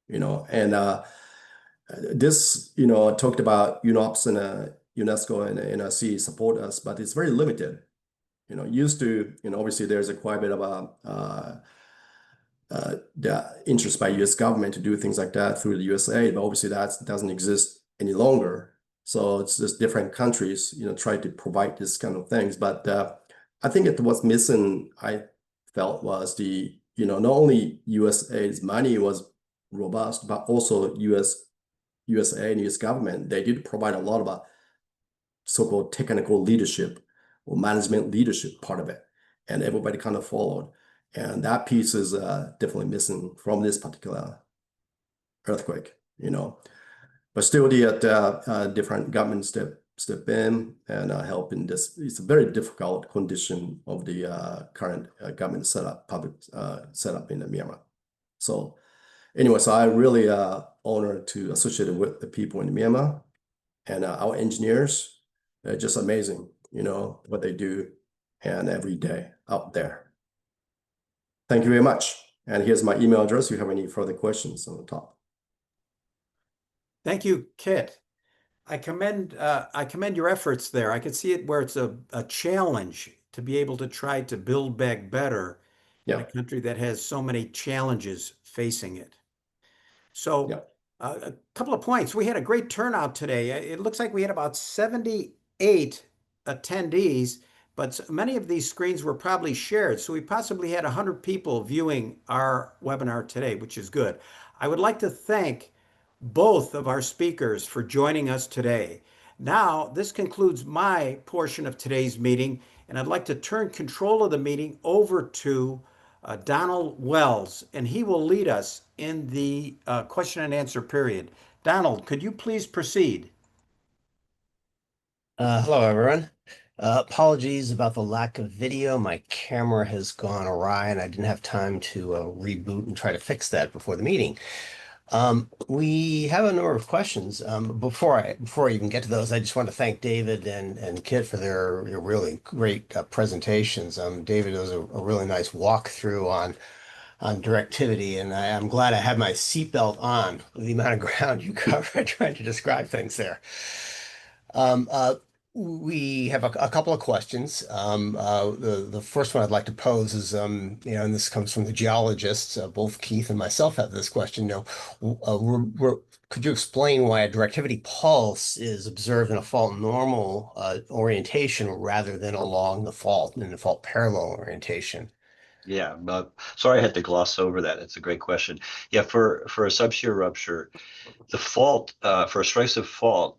and this, talked about UNOPS and UNESCO and NRC support us, but it's very limited. Used to, obviously there's quite a bit of the interest by U.S. government to do things like that through the USA, but obviously that doesn't exist any longer. So it's just different countries, try to provide this kind of things. But I think what's missing, I felt, was not only USA's money was robust, but also USA and US government, they did provide a lot of so-called technical leadership or management leadership part of it. And everybody kind of followed. And that piece is definitely missing from this particular earthquake, But still, the different governments step in and help in this. It's a very difficult condition of the current government setup, public setup in Myanmar. So anyway, so I really honored to associate with the people in Myanmar and our engineers. They're just amazing, what they do and every day out there. Thank you very much. And here's my email address if you have any further questions on the top. Thank you, Kit. I commend your efforts there. I could see it where it's a challenge to be able to try to build back better in a country that has so many challenges facing it. So a couple of points. We had a great turnout today. It looks like we had about 78 attendees, but many of these screens were probably shared. So we possibly had 100 people viewing our webinar today, which is good. I would like to thank both of our speakers for joining us today. Now, this concludes my portion of today's meeting, and I'd like to turn control of the meeting over to Donald Wells, and he will lead us in the question and answer period. Donald, could you please proceed? Hello, everyone. Apologies about the lack of video. My camera has gone awry, and I didn't have time to reboot and try to fix that before the meeting. We have a number of questions. Before I even get to those, I just want to thank David and Kit for their really great presentations. David was a really nice walkthrough on directivity, and I'm glad I had my seatbelt on with the amount of ground you covered trying to describe things there. We have a couple of questions. The first one I'd like to pose is, and this comes from the geologists. Both Keith and myself have this question. Could you explain why a directivity pulse is observed in a fault normal orientation rather than along the fault in the fault parallel orientation? Yeah, sorry I had to gloss over that. It's a great question. Yeah, for a subshear rupture, the fault, for a strike fault,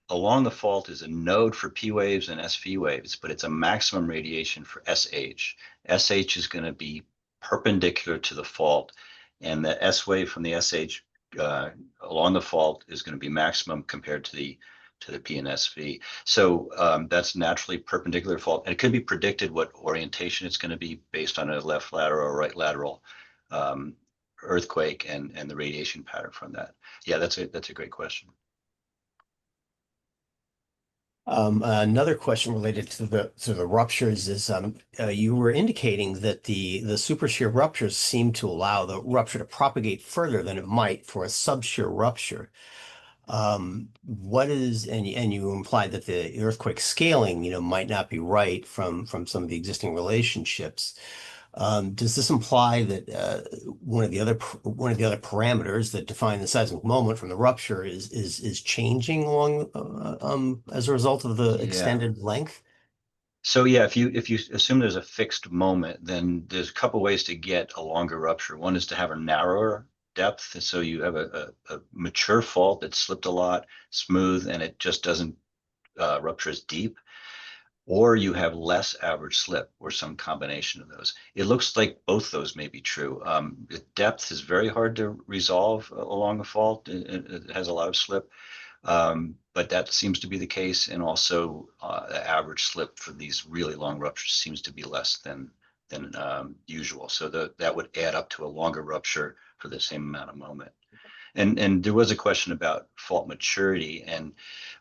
along the fault is a node for P waves and SV waves, but it's a maximum radiation for SH. SH is going to be perpendicular to the fault, and the S wave from the SH along the fault is going to be maximum compared to the P and SV. So that's naturally perpendicular fault, and it could be predicted what orientation it's going to be based on a left lateral or right lateral earthquake and the radiation pattern from that. Yeah, that's a great question. Another question related to the ruptures is you were indicating that the supershear ruptures seem to allow the rupture to propagate further than it might for a subshear rupture. What is, and you implied that the earthquake scaling, might not be right from some of the existing relationships. Does this imply that one of the other parameters that define the seismic moment from the rupture is changing along as a result of the Yeah. extended length? So yeah, if you assume there's a fixed moment, then there's a couple ways to get a longer rupture. One is to have a narrower depth, so you have a mature fault that slipped a lot, smooth, and it just doesn't rupture as deep. Or you have less average slip, or some combination of those. It looks like both those may be true. The depth is very hard to resolve along a fault. It has a lot of slip. But that seems to be the case, and also the average slip for these really long ruptures seems to be less than usual. So that would add up to a longer rupture for the same amount of moment. And there was a question about fault maturity, and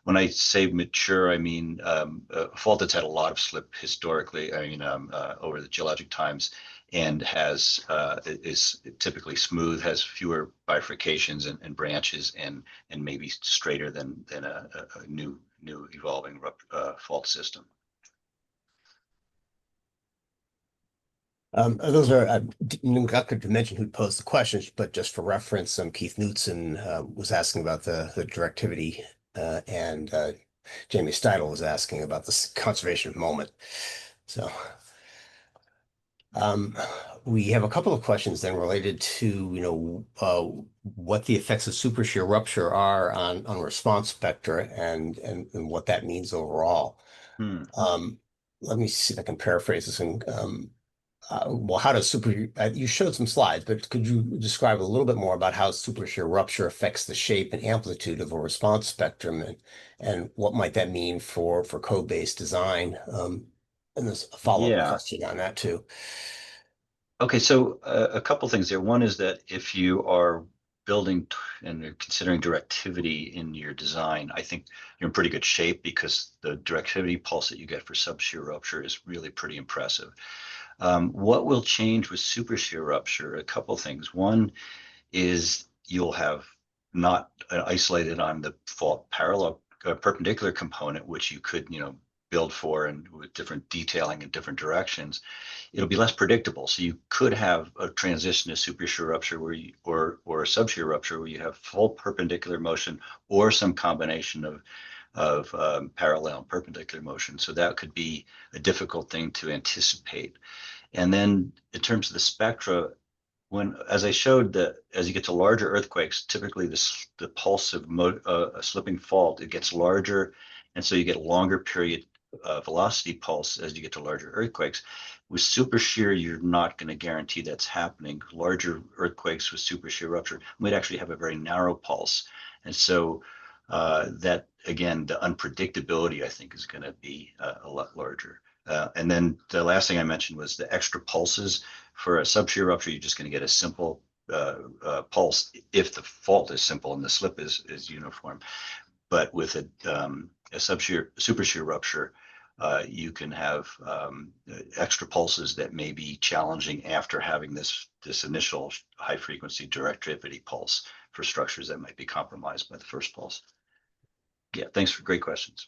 when I say mature, I mean a fault that's had a lot of slip historically. I mean over the geologic times, and is typically smooth, has fewer bifurcations and branches, and maybe straighter than a new evolving fault system. Those are, I not going to mention who posed the questions, but just for reference, Keith Knutson was asking about the directivity, and Jamie Steidel was asking about the conservation of moment. So we have a couple of questions then related to, what the effects of supershear rupture are on response spectra and what that means overall. Let me see if I can paraphrase this. And well, how does you showed some slides, but could you describe a little bit more about how supershear rupture affects the shape and amplitude of a response spectrum, and what might that mean for code-based design? And there's a follow-up Yeah. question on that too. Okay, so a couple things there. One is that if you are building and you're considering directivity in your design, I think you're in pretty good shape, because the directivity pulse that you get for subshear rupture is really pretty impressive. What will change with supershear rupture? A couple things. One is you'll have not isolated on the fault parallel perpendicular component, which you could build for, and with different detailing in different directions. It'll be less predictable. So you could have a transition to supershear rupture or a subshear rupture where you have full perpendicular motion, or some combination of parallel and perpendicular motion. So that could be a difficult thing to anticipate. And then in terms of the spectra, as I showed, that as you get to larger earthquakes, typically the pulse of a slipping fault, it gets larger, and so you get longer period velocity pulse as you get to larger earthquakes. With supershear, you're not going to guarantee that's happening. Larger earthquakes with supershear rupture might actually have a very narrow pulse, and so that, again, the unpredictability, I think, is going to be a lot larger. And then the last thing I mentioned was the extra pulses. For a subshear rupture, you're just going to get a simple pulse if the fault is simple and the slip is uniform. But with a supershear rupture, you can have extra pulses that may be challenging after having this initial high frequency directivity pulse for structures that might be compromised by the first pulse. Yeah, thanks for great questions.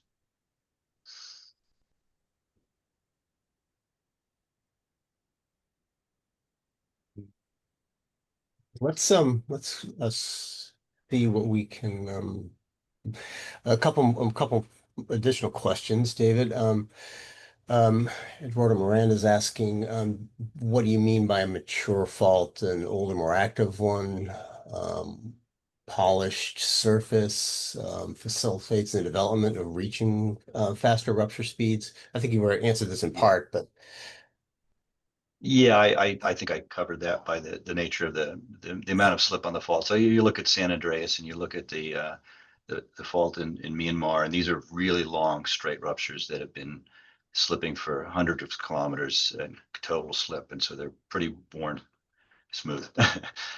Let's see what we can a couple additional questions, David. Eduardo Miranda is asking, what do you mean by a mature fault? An older, more active one, polished surface, facilitates the development of reaching faster rupture speeds? I think you were answered this in part, but yeah, I think I covered that by the nature of the amount of slip on the fault. So you look at San Andreas, and you look at the fault in Myanmar, and these are really long straight ruptures that have been slipping for hundreds of kilometers and total slip, and so they're pretty worn smooth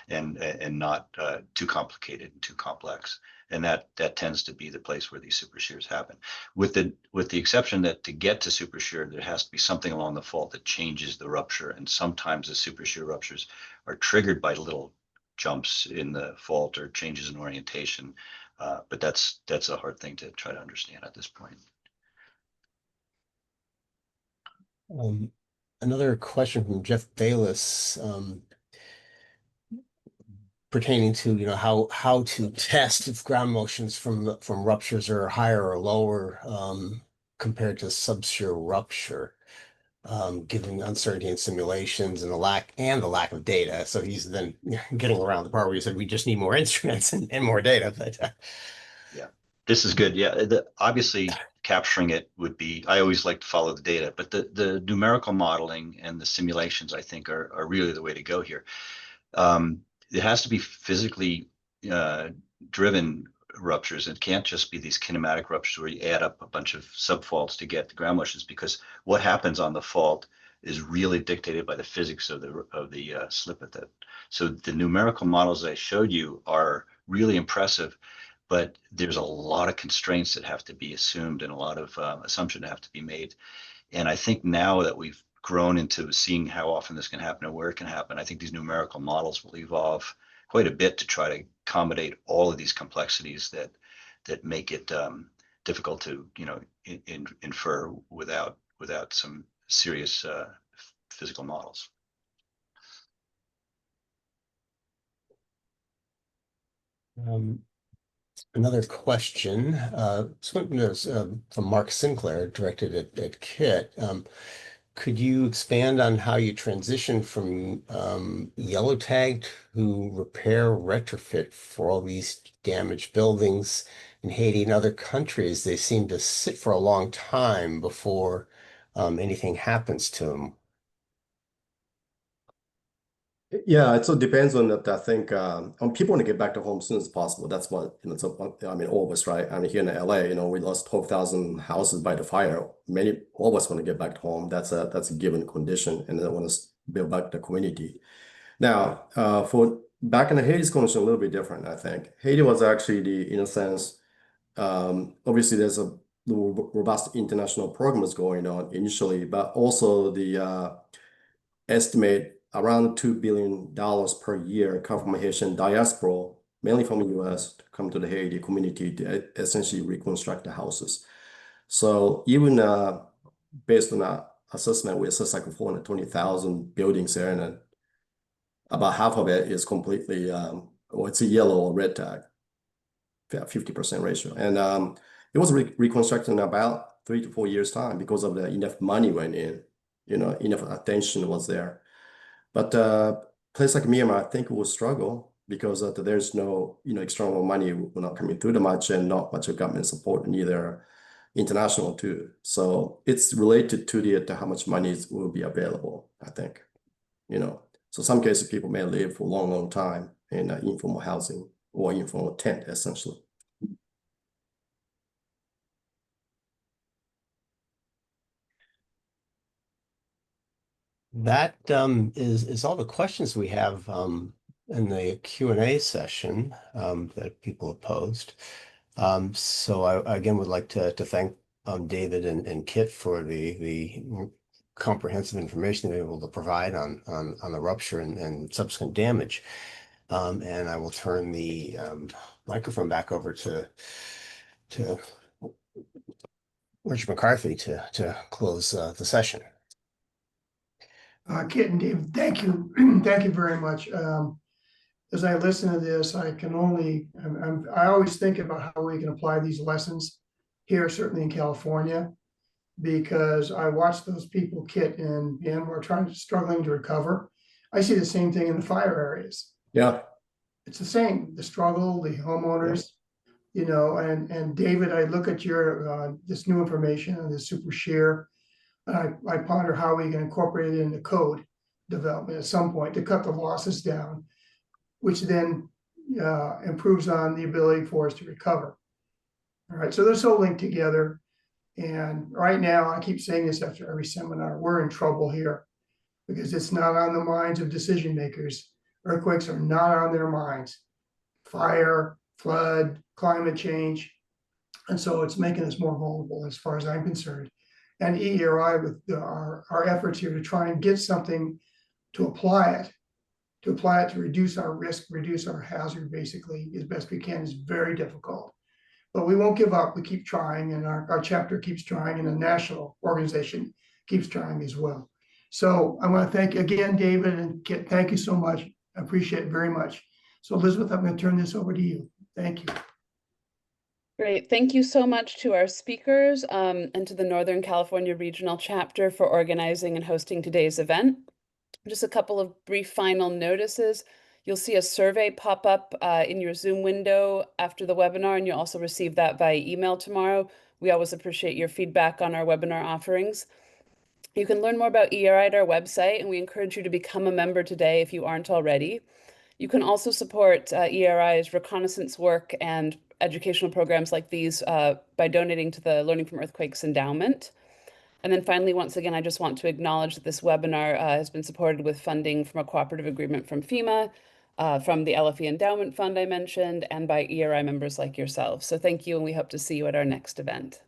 and not too complicated and too complex. And that tends to be the place where these supershears happen, with the exception that to get to supershear, there has to be something along the fault that changes the rupture. And sometimes the supershear ruptures are triggered by little jumps in the fault or changes in orientation. But that's a hard thing to try to understand at this point. Another question from Jeff Bayless, pertaining to how to test if ground motions from ruptures are higher or lower compared to subshear rupture, given uncertainty in simulations and the lack of data. So he's then getting around the part where he said we just need more instruments and more data. But yeah, this is good. Yeah, obviously capturing it would be. I always like to follow the data, but the numerical modeling and the simulations, I think, are really the way to go here. It has to be physically driven ruptures. It can't just be these kinematic ruptures where you add up a bunch of subfaults to get the ground motions, because what happens on the fault is really dictated by the physics of the slip at that. So the numerical models I showed you are really impressive, but there's a lot of constraints that have to be assumed and a lot of assumptions that have to be made. And I think now that we've grown into seeing how often this can happen and where it can happen, I think these numerical models will evolve quite a bit to try to accommodate all of these complexities that make it difficult to infer without some serious physical models. Another question, from Mark Sinclair, directed at Kit. Could you expand on how you transition from yellow tag to repair retrofit for all these damaged buildings in Haiti and other countries? They seem to sit for a long time before anything happens to them. Yeah, it so depends on that. I think people want to get back to home as soon as possible. That's what, I mean, all of us, right? I mean, here in LA, we lost 12,000 houses by the fire. All of us want to get back to home. That's a given condition, and they want to build back the community. Now, for back in the Haiti's condition, a little bit different, I think. Haiti was actually in a sense, obviously there's a robust international programs going on initially, but also the estimate around $2 billion per year come from Haitian diaspora, mainly from the US, to come to the Haiti community to essentially reconstruct the houses. So even based on that assessment, we assess like 420,000 buildings there, and about half of it is completely, it's a yellow or red tag, 50% ratio. And it was reconstructed in about 3 to 4 years' time because of the enough money went in, enough attention was there. But place like Myanmar, I think will struggle because there's no, external money will not coming through that much, and not much of government support, neither international too. So it's related to how much money will be available, I think. So some cases people may live for a long, long time in informal housing or informal tent, essentially. That is all the questions we have in the Q&A session that people have posed. So I again would like to thank David and Kit for the comprehensive information they're able to provide on the rupture and subsequent damage. And I will turn the microphone back over to Richard McCarthy to close the session. Kit and Dave, thank you. Thank you very much. As I listen to this, I always think about how we can apply these lessons here, certainly in California, because I watch those people, Kit and Myanmar, struggling to recover. I see the same thing in the fire areas. Yeah. It's the same, the struggle, the homeowners, and David, I look at your, this new information on the Supershear. I ponder how we can incorporate it into code development at some point to cut the losses down, which then improves on the ability for us to recover. All right, so they're so linked together. And right now, I keep saying this after every seminar, we're in trouble here because it's not on the minds of decision makers. Earthquakes are not on their minds. Fire, flood, climate change. And so it's making us more vulnerable as far as I'm concerned. And EERI, with our efforts here to try and get something to apply it to apply it to reduce our risk, reduce our hazard, basically, as best we can is very difficult. But we won't give up. We keep trying, and our chapter keeps trying, and the national organization keeps trying as well. So I want to thank again, David, and Kit, thank you so much. I appreciate it very much. So Elizabeth, I'm going to turn this over to you. Thank you. Great. Thank you so much to our speakers and to the Northern California Regional Chapter for organizing and hosting today's event. Just a couple of brief final notices. You'll see a survey pop up in your Zoom window after the webinar, and you'll also receive that via email tomorrow. We always appreciate your feedback on our webinar offerings. You can learn more about EERI at our website, and we encourage you to become a member today if you aren't already. You can also support EERI's reconnaissance work and educational programs like these by donating to the Learning from Earthquakes Endowment. And then finally, once again, I just want to acknowledge that this webinar has been supported with funding from a cooperative agreement from FEMA, from the LFE Endowment Fund I mentioned, and by EERI members like yourselves. So thank you, and we hope to see you at our next event.